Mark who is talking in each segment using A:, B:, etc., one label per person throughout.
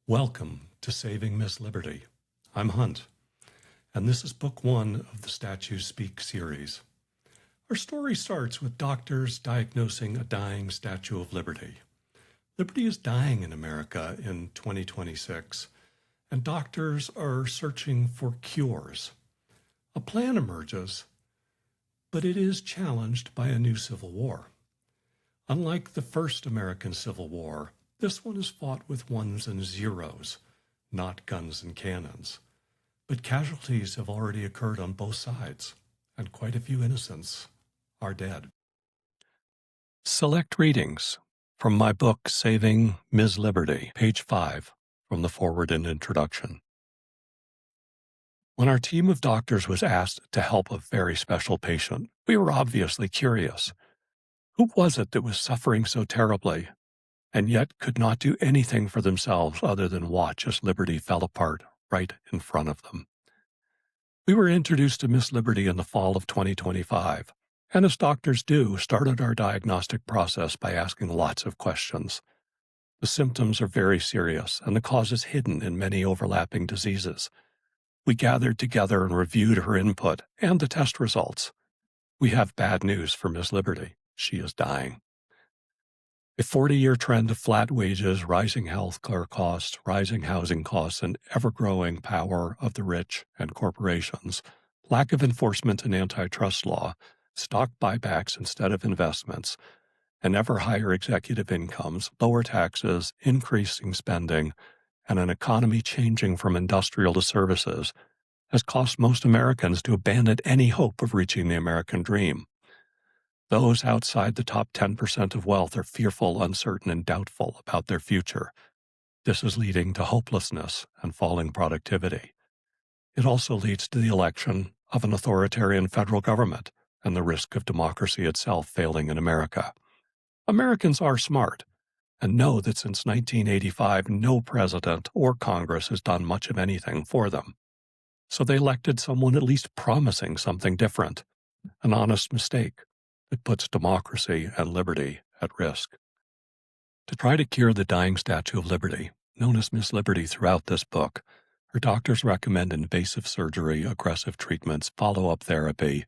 A: Welcome to Saving Miz Liberty. I'm Hunt, and this is book one of the Statues Speak series. Our story starts with doctors diagnosing a dying Statue of Liberty. Liberty is dying in America in 2026, and doctors are searching for cures. A plan emerges, but it is challenged by a new civil war. Unlike the first American Civil War, this one is fought with ones and zeros, not guns and cannons. But casualties have already occurred on both sides, and quite a few innocents are dead. Select readings from my book, Saving Miz Liberty, page 5, from the foreword and introduction. When our team of doctors was asked to help a very special patient, we were obviously curious. Who was it that was suffering so terribly, and yet could not do anything for themselves other than watch as Liberty fell apart right in front of them? We were introduced to Miz Liberty in the fall of 2025, and as doctors do, started our diagnostic process by asking lots of questions. The symptoms are very serious, and the cause is hidden in many overlapping diseases. We gathered together and reviewed her input and the test results. We have bad news for Miz Liberty. She is dying. A 40-year trend of flat wages, rising health care costs, rising housing costs, and ever-growing power of the rich and corporations, lack of enforcement and antitrust law, stock buybacks instead of investments, and ever higher executive incomes, lower taxes, increasing spending, and an economy changing from industrial to services has caused most Americans to abandon any hope of reaching the American dream. Those outside the top 10% of wealth are fearful, uncertain, and doubtful about their future. This is leading to hopelessness and falling productivity. It also leads to the election of an authoritarian federal government and the risk of democracy itself failing in America. Americans are smart and know that since 1985, no president or Congress has done much of anything for them. So they elected someone at least promising something different, an honest mistake that puts democracy and liberty at risk. To try to cure the dying Statue of Liberty, known as Miz Liberty throughout this book, her doctors recommend invasive surgery, aggressive treatments, follow-up therapy,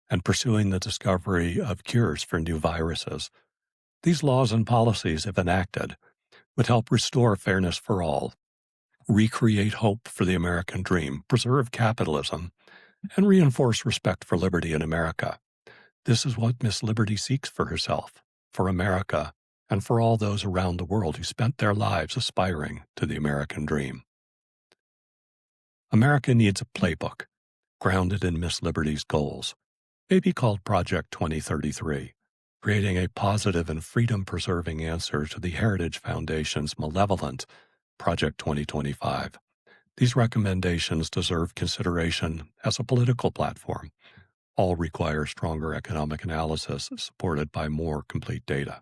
A: and pursuing the discovery of cures for new viruses. These laws and policies, if enacted, would help restore fairness for all, recreate hope for the American dream, preserve capitalism, and reinforce respect for liberty in America. This is what Miz Liberty seeks for herself, for America, and for all those around the world who spent their lives aspiring to the American dream. America needs a playbook, grounded in Miz Liberty's goals, maybe called Project 2033, creating a positive and freedom-preserving answer to the Heritage Foundation's malevolent Project 2025. These recommendations deserve consideration as a political platform. All require stronger economic analysis supported by more complete data.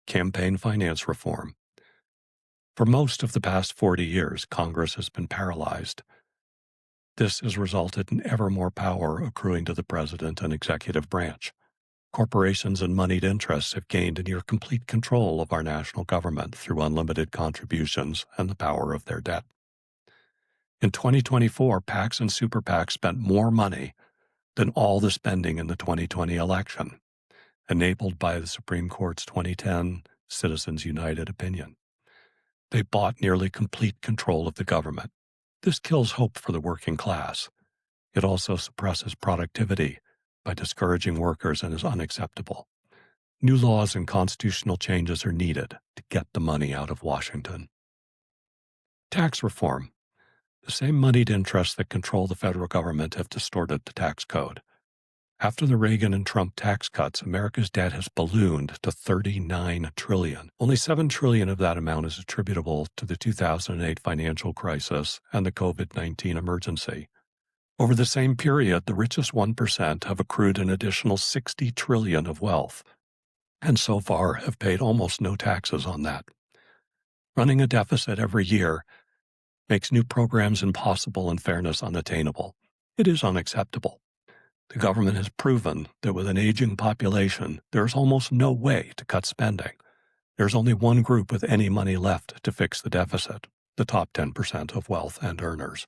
A: Campaign finance reform. For most of the past 40 years, Congress has been paralyzed. This has resulted in ever more power accruing to the president and executive branch. Corporations and moneyed interests have gained near complete control of our national government through unlimited contributions and the power of their debt. In 2024, PACs and super PACs spent more money than all the spending in the 2020 election, enabled by the Supreme Court's 2010 Citizens United opinion. They bought nearly complete control of the government. This kills hope for the working class. It also suppresses productivity by discouraging workers and is unacceptable. New laws and constitutional changes are needed to get the money out of Washington. Tax reform. The same moneyed interests that control the federal government have distorted the tax code. After the Reagan and Trump tax cuts, America's debt has ballooned to $39 trillion. Only $7 trillion of that amount is attributable to the 2008 financial crisis and the COVID-19 emergency. Over the same period, the richest 1% have accrued an additional $60 trillion of wealth, and so far have paid almost no taxes on that. Running a deficit every year makes new programs impossible and fairness unattainable. It is unacceptable. The government has proven that with an aging population, there is almost no way to cut spending. There's only one group with any money left to fix the deficit: the top 10% of wealth and earners.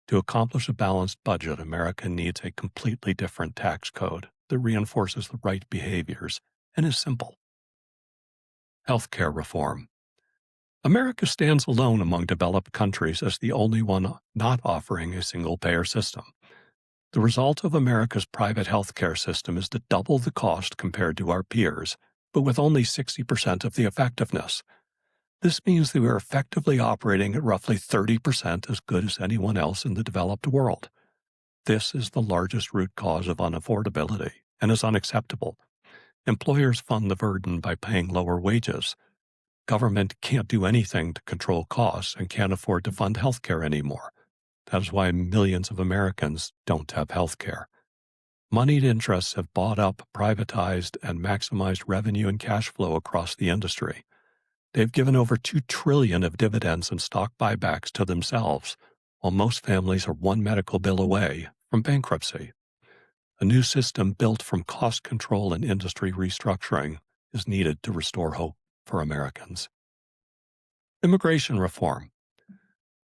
A: To accomplish a balanced budget, America needs a completely different tax code that reinforces the right behaviors and is simple. Healthcare reform. America stands alone among developed countries as the only one not offering a single-payer system. The result of America's private healthcare system is to double the cost compared to our peers, but with only 60% of the effectiveness. This means that we are effectively operating at roughly 30% as good as anyone else in the developed world. This is the largest root cause of unaffordability and is unacceptable. Employers fund the burden by paying lower wages. Government can't do anything to control costs and can't afford to fund health care anymore. That is why millions of Americans don't have health care. Moneyed interests have bought up, privatized, and maximized revenue and cash flow across the industry. They've given over $2 trillion of dividends and stock buybacks to themselves, while most families are one medical bill away from bankruptcy. A new system built from cost control and industry restructuring is needed to restore hope for Americans. Immigration reform.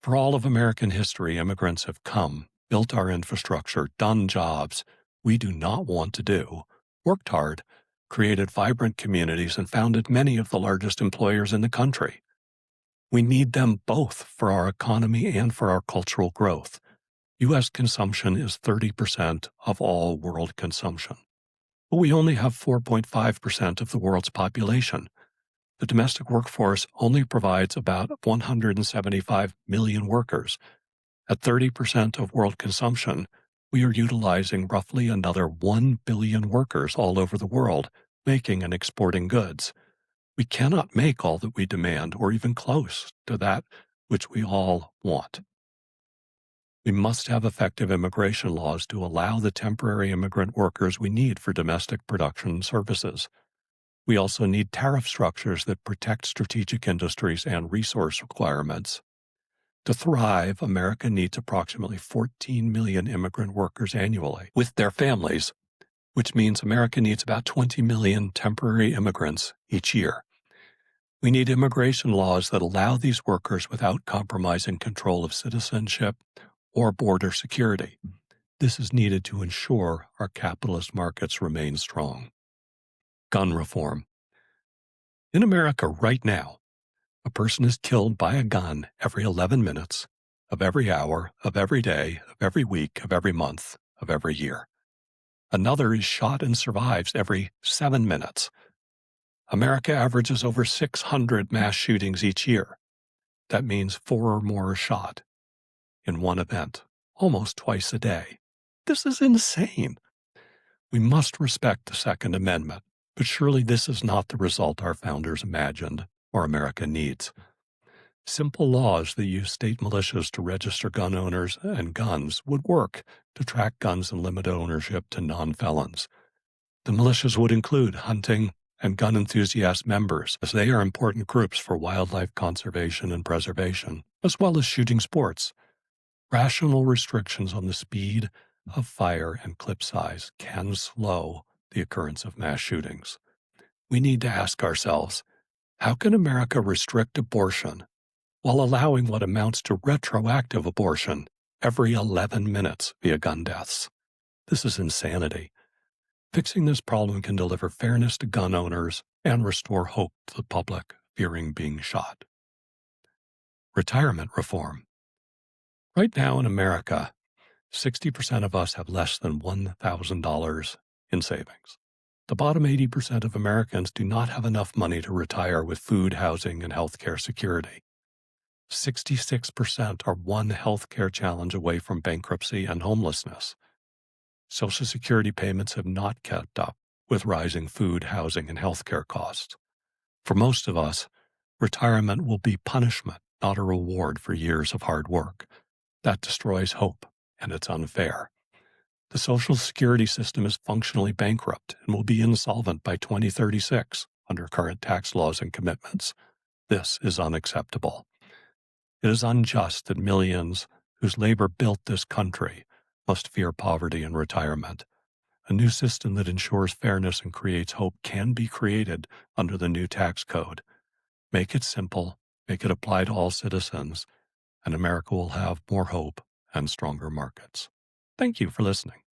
A: For all of American history, immigrants have come, built our infrastructure, done jobs we do not want to do, worked hard, created vibrant communities, and founded many of the largest employers in the country. We need them both for our economy and for our cultural growth. U.S. consumption is 30% of all world consumption, but we only have 4.5% of the world's population. The domestic workforce only provides about 175 million workers. At 30% of world consumption, we are utilizing roughly another 1 billion workers all over the world, making and exporting goods. We cannot make all that we demand or even close to that which we all want. We must have effective immigration laws to allow the temporary immigrant workers we need for domestic production services. We also need tariff structures that protect strategic industries and resource requirements. To thrive, America needs approximately 14 million immigrant workers annually with their families, which means America needs about 20 million temporary immigrants each year. We need immigration laws that allow these workers without compromising control of citizenship or border security. This is needed to ensure our capitalist markets remain strong. Gun reform. In America right now, a person is killed by a gun every 11 minutes of every hour, of every day, of every week, of every month, of every year. Another is shot and survives every 7 minutes. America averages over 600 mass shootings each year. That means 4 or more are shot in one event, almost twice a day. This is insane. We must respect the Second Amendment, but surely this is not the result our founders imagined or America needs. Simple laws that use state militias to register gun owners and guns would work to track guns and limit ownership to non-felons. The militias would include hunting and gun enthusiast members, as they are important groups for wildlife conservation and preservation, as well as shooting sports. Rational restrictions on the speed of fire and clip size can slow the occurrence of mass shootings. We need to ask ourselves, how can America restrict abortion while allowing what amounts to retroactive abortion every 11 minutes via gun deaths? This is insanity. Fixing this problem can deliver fairness to gun owners and restore hope to the public fearing being shot. Retirement reform. Right now in America, 60% of us have less than $1,000 in savings. The bottom 80% of Americans do not have enough money to retire with food, housing, and health care security. 66% are one health care challenge away from bankruptcy and homelessness. Social Security payments have not kept up with rising food, housing, and health care costs. For most of us, retirement will be punishment, not a reward for years of hard work. That destroys hope, and it's unfair. The Social Security system is functionally bankrupt and will be insolvent by 2036 under current tax laws and commitments. This is unacceptable. It is unjust that millions whose labor built this country must fear poverty in retirement. A new system that ensures fairness and creates hope can be created under the new tax code. Make it simple, make it apply to all citizens, and America will have more hope and stronger markets. Thank you for listening.